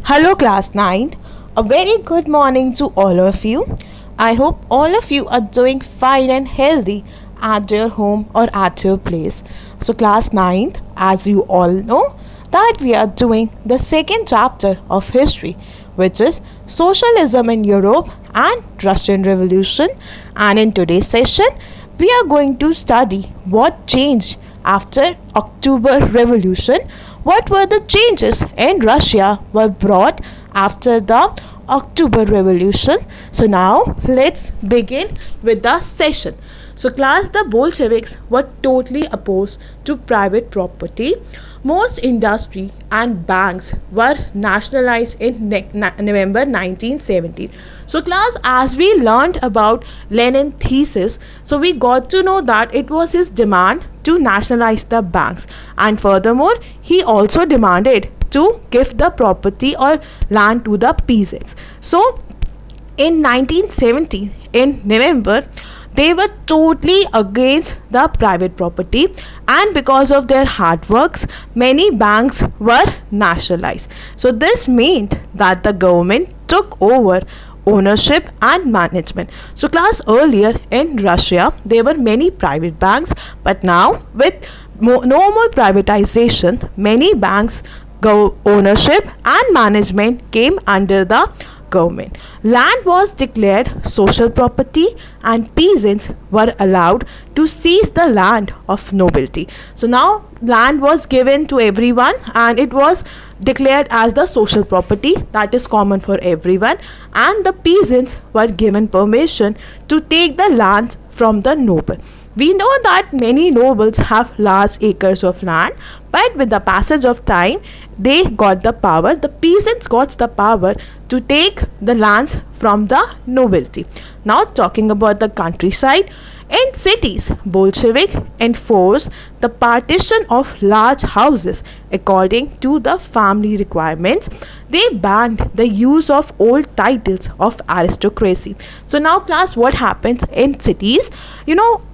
Hello, class ninth. A very good morning to all of you. I hope all of you are doing fine and healthy at your home or at your place. So, class ninth, as you all know, that we are doing the second chapter of history, which is Socialism in Europe and Russian Revolution. And in today's session, we are going to study what changed after October Revolution. What were the changes in Russia were brought after the October Revolution? So now let's begin with the session. So class, the Bolsheviks were totally opposed to private property. Most industry and banks were nationalized in November 1917. So class, as we learned about Lenin's thesis, so we got to know that it was his demand to nationalize the banks, and furthermore he also demanded to give the property or land to the peasants. So in 1917, in November, they were totally against the private property, and because of their hard works, many banks were nationalized. So this meant that the government took over ownership and management. So class, earlier in Russia there were many private banks, but now with no more privatization, many banks ownership and management came under the government. Land was declared social property and peasants were allowed to seize the land of nobility. So now land was given to everyone and it was declared as the social property that is common for everyone, and the peasants were given permission to take the land from the noble. We know that many nobles have large acres of land, but with the passage of time, they got the power, the peasants got the power to take the lands from the nobility. Now, talking about the countryside, in cities, Bolshevik enforced the partition of large houses according to the family requirements. They banned the use of old titles of aristocracy. So now class, what happens in cities?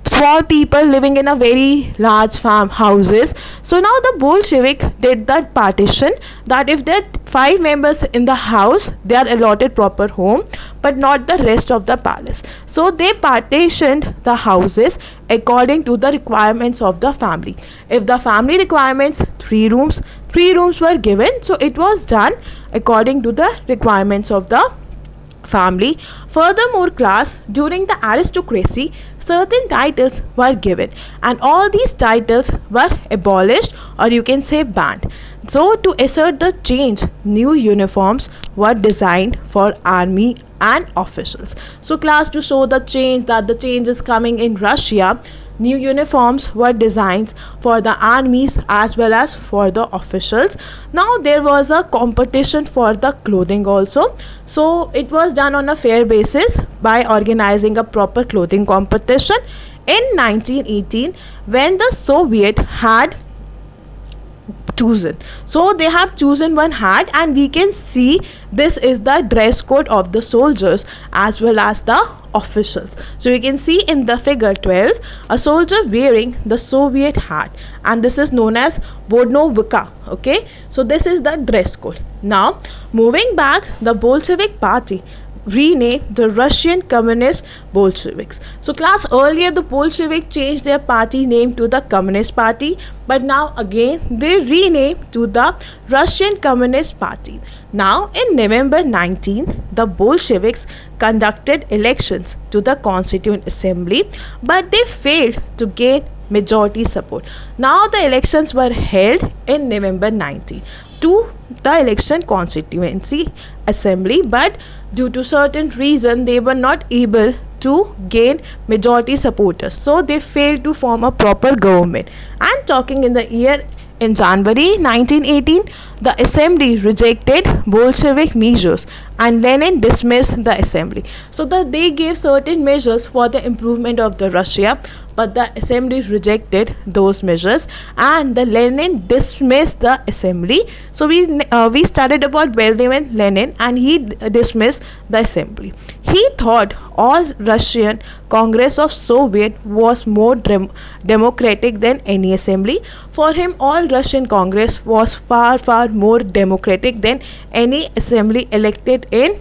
Small people living in a very large farm houses. So now the Bolshevik did that partition that if there are 5 members in the house, they are allotted proper home, but not the rest of the palace. So they partitioned the houses according to the requirements of the family. If the family requirements 3 rooms were given, so it was done according to the requirements of the family. Furthermore, class, during the aristocracy, certain titles were given, and all these titles were abolished, or you can say banned. So to assert the change, new uniforms were designed for army and officials. So class, to show the change, that the change is coming in Russia, new uniforms were designed for the armies as well as for the officials. Now there was a competition for the clothing also. So it was done on a fair basis by organizing a proper clothing competition in 1918 when the Soviet had chosen. So they have chosen one hat, and we can see this is the dress code of the soldiers as well as the officials. So you can see in the figure 12 a soldier wearing the Soviet hat, and this is known as Vodnovka. Okay, so this is the dress code. Now moving back, the Bolshevik party renamed the Russian Communist Bolsheviks. So class, earlier the Bolshevik changed their party name to the Communist Party, but now again they renamed to the Russian Communist Party. Now in November 19, the Bolsheviks conducted elections to the Constituent Assembly, but they failed to gain majority support. Now the elections were held in November 19 to the election constituency assembly, but due to certain reason they were not able to gain majority supporters, so they failed to form a proper government. And talking in the year in January 1918, the assembly rejected Bolshevik measures and Lenin dismissed the assembly. So they gave certain measures for the improvement of the Russia, but the assembly rejected those measures, and the Lenin dismissed the assembly. So we started about Vladimir Lenin, and he dismissed the assembly. He thought all Russian Congress of Soviet was more democratic than any assembly. For him, all Russian Congress was far more democratic than any assembly elected in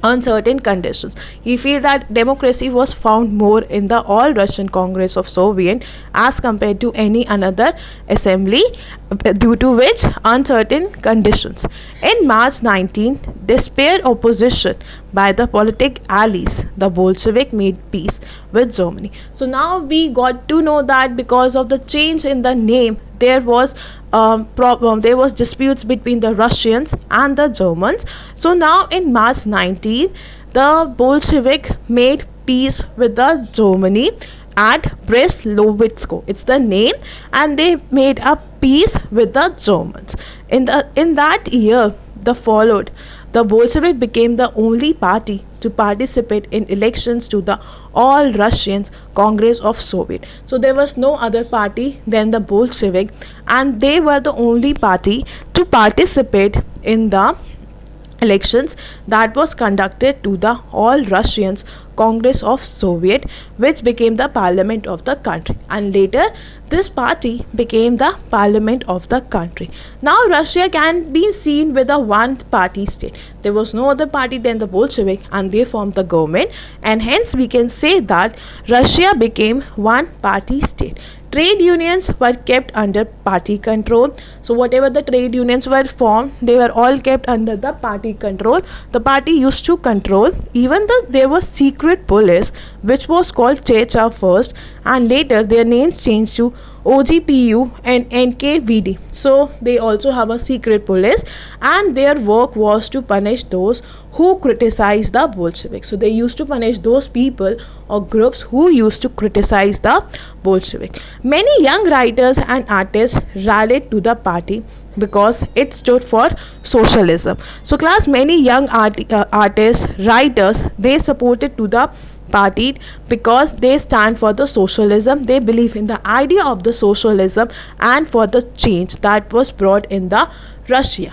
on certain conditions. He feels that democracy was found more in the All Russian Congress of Soviet as compared to any another assembly, due to which uncertain conditions. In March 19, despite opposition by the politic allies, the Bolshevik made peace with Germany. So now we got to know that because of the change in the name, there was there was disputes between the Russians and the Germans. So now in March 19, the Bolshevik made peace with the Germany at Brest-Litovsk. It's the name, and they made a peace with the Germans. In that year, the followed, the Bolshevik became the only party to participate in elections to the All Russian Congress of Soviet. So there was no other party than the Bolshevik, and they were the only party to participate in the elections that was conducted to the All Russian Congress of Soviet, which became the parliament of the country, and later this party became the parliament of the country. Now Russia can be seen with a one party state. There was no other party than the Bolshevik, and they formed the government, and hence we can say that Russia became one party state. Trade unions were kept under party control. So whatever the trade unions were formed, they were all kept under the party control. The party used to control, even though there was secret police which was called Checha first, and later their names changed to OGPU and NKVD. So they also have a secret police, and their work was to punish those who criticize the Bolshevik. So they used to punish those people or groups who used to criticize the Bolshevik. Many young writers and artists rallied to the party because it stood for socialism. So class, many young artists, writers, they supported to the party because they stand for the socialism. They believe in the idea of the socialism and for the change that was brought in the Russia.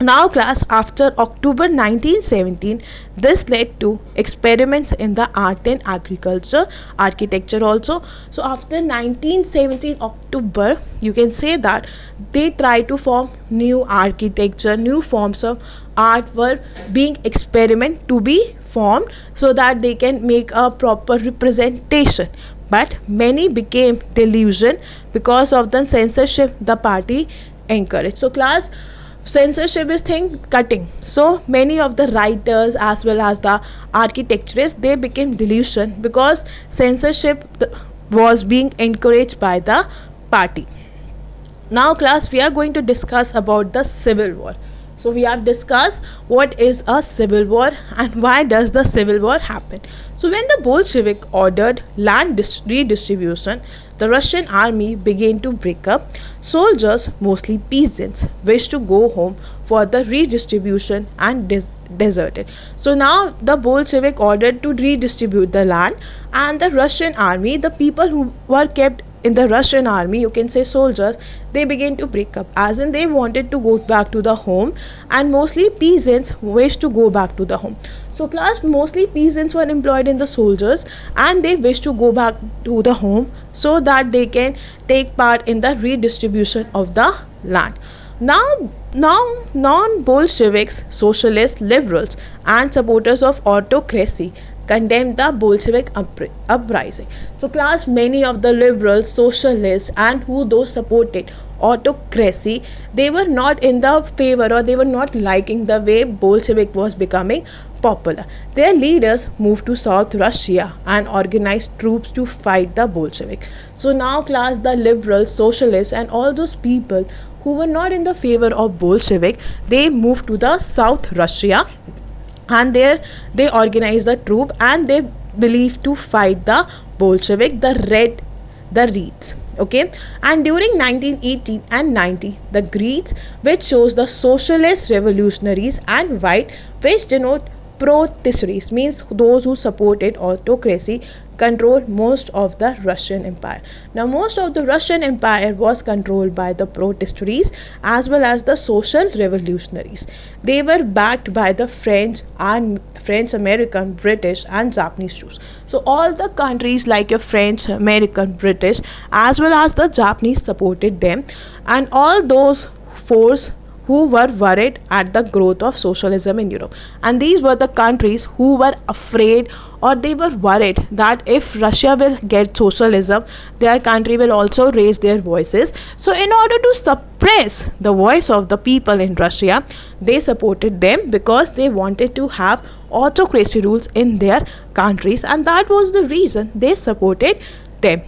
Now class, after October 1917, this led to experiments in the art and agriculture, architecture also. So after 1917 October, you can say that they try to form new architecture, new forms of art were being experiment to be formed so that they can make a proper representation. But many became delusion because of the censorship the party encouraged. So class, censorship is thing cutting. So many of the writers as well as the architecturists, they became delusion because censorship was being encouraged by the party. Now class, we are going to discuss about the civil war. So we have discussed what is a civil war and why does the civil war happen. So when the Bolshevik ordered land redistribution, the Russian army began to break up. Soldiers, mostly peasants, wished to go home for the redistribution and deserted. So now the Bolshevik ordered to redistribute the land, and the Russian army, the people who were kept in the Russian army, you can say soldiers, they began to break up, as in they wanted to go back to the home, and mostly peasants wished to go back to the home. So class, mostly peasants were employed in the soldiers, and they wish to go back to the home so that they can take part in the redistribution of the land. Now non-Bolsheviks, socialists, liberals, and supporters of autocracy condemned the Bolshevik uprising. So class, many of the liberals, socialists, and who those supported autocracy, they were not in the favor, or they were not liking the way Bolshevik was becoming popular. Their leaders moved to South Russia and organized troops to fight the Bolshevik. So now class, the liberals, socialists, and all those people who were not in the favor of Bolshevik, they moved to the South Russia, and there they organized the troop, and they believed to fight the Bolshevik, the Reds. Okay, and during 1918 and 90, the Greeks, which shows the socialist revolutionaries, and white, which denote pro-tisseries, means those who supported autocracy, controlled most of the Russian Empire. Now, most of the Russian Empire was controlled by the protestaries as well as the social revolutionaries. They were backed by the French, American, British, and Japanese troops. So, all the countries like your French, American, British, as well as the Japanese supported them, and all those forces who were worried at the growth of socialism in Europe. And these were the countries who were afraid, or they were worried that if Russia will get socialism, their country will also raise their voices. So, in order to suppress the voice of the people in Russia, they supported them because they wanted to have autocracy rules in their countries, and that was the reason they supported them.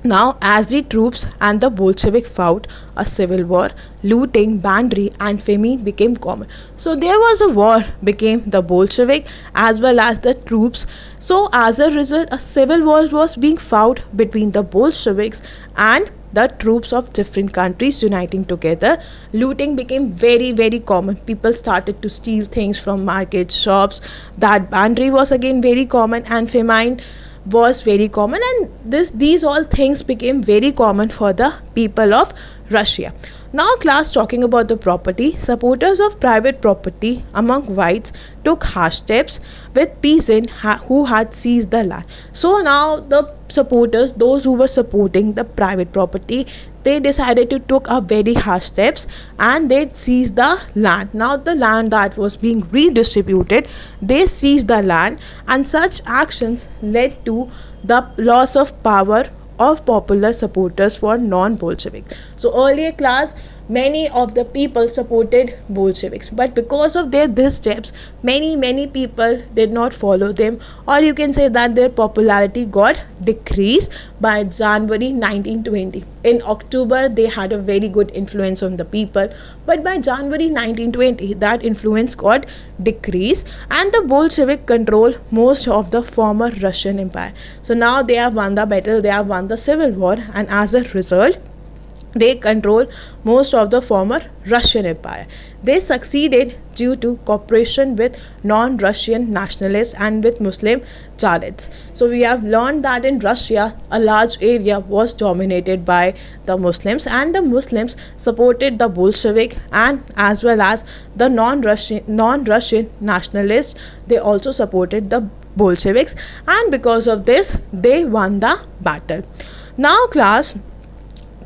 Now, as the troops and the Bolshevik fought a civil war, looting, banditry, and famine became common. So, there was a war became the Bolshevik as well as the troops. So, as a result, a civil war was being fought between the Bolsheviks and the troops of different countries uniting together. Looting became very, very common. People started to steal things from markets, shops. That banditry was again very common, and famine was very common, and these all things became very common for the people of Russia. Now, class, talking about the property, supporters of private property among whites took harsh steps with peasants who had seized the land. So now the supporters, those who were supporting the private property, they decided to took a very harsh steps and they seized the land. Now the land that was being redistributed, they seized the land, and such actions led to the loss of power of popular supporters for non-Bolshevik. So earlier class, many of the people supported Bolsheviks, but because of these steps, many people did not follow them, or you can say that their popularity got decreased by January 1920. In October, they had a very good influence on the people, but by January 1920, that influence got decreased, and the Bolshevik control most of the former Russian Empire. So now they have won the battle, they have won the civil war, and as a result, they control most of the former Russian Empire. They succeeded due to cooperation with non-Russian nationalists and with Muslim Tsarists. So we have learned that in Russia, a large area was dominated by the Muslims, and the Muslims supported the Bolshevik, and as well as the non-Russian nationalists, they also supported the Bolsheviks, and because of this, they won the battle. Now class,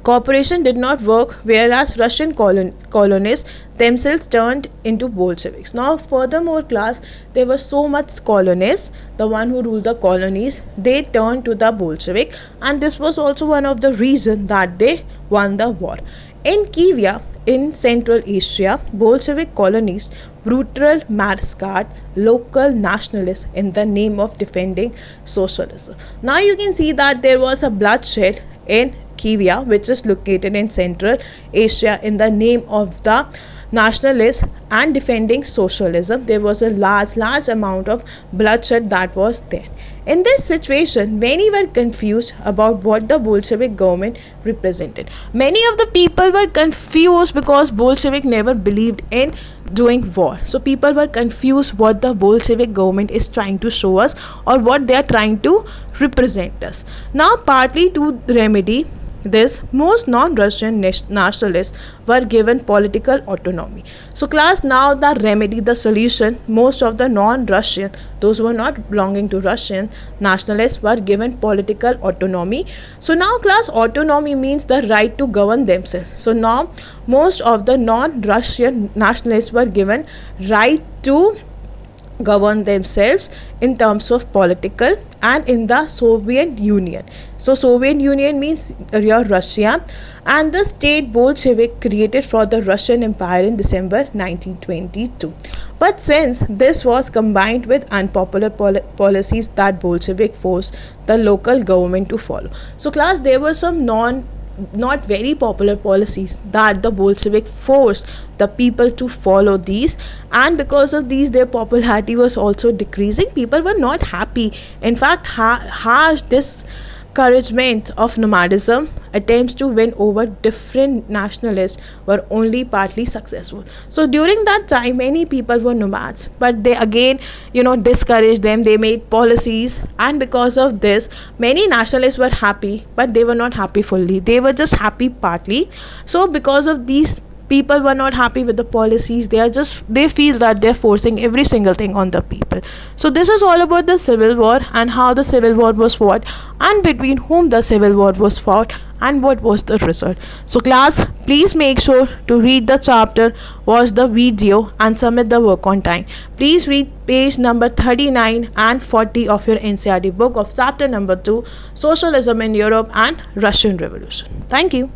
cooperation did not work, whereas Russian colonists themselves turned into Bolsheviks. Now, furthermore, class, there were so much colonists, the one who ruled the colonies, they turned to the Bolshevik, and this was also one of the reasons that they won the war. In Kiev, in Central Asia, Bolshevik colonists brutal massacred local nationalists in the name of defending socialism. Now you can see that there was a bloodshed in Kiev, which is located in Central Asia, in the name of the nationalists and defending socialism. There was a large amount of bloodshed that was there. In this situation, many were confused about what the Bolshevik government represented. Many of the people were confused because Bolshevik never believed in doing war. So people were confused what the Bolshevik government is trying to show us, or what they are trying to represent us. Now, partly to remedy this, most non-Russian nationalists were given political autonomy. So class, now the remedy, the solution, most of the non-Russian, those who were not belonging to Russian nationalists, were given political autonomy. So now class, autonomy means the right to govern themselves. So now most of the non-Russian nationalists were given right to govern themselves in terms of political, and in the Soviet Union. So Soviet Union means your Russia, and the state Bolshevik created for the Russian Empire in December 1922. But since this was combined with unpopular policies that Bolshevik forced the local government to follow. So class, there were some not very popular policies that the Bolshevik forced the people to follow these, and because of these, their popularity was also decreasing. People were not happy. In fact, harsh this encouragement of nomadism, attempts to win over different nationalists were only partly successful. So during that time, many people were nomads, but they again, discouraged them. They made policies, and because of this, many nationalists were happy, but they were not happy fully. They were just happy partly. So because of these, people were not happy with the policies. They feel that they're forcing every single thing on the people. So this is all about the civil war and how the civil war was fought, and between whom the civil war was fought, and what was the result. So class, please make sure to read the chapter, watch the video, and submit the work on time. Please read page number 39 and 40 of your NCERT book of chapter number 2, Socialism in Europe and Russian Revolution. Thank you.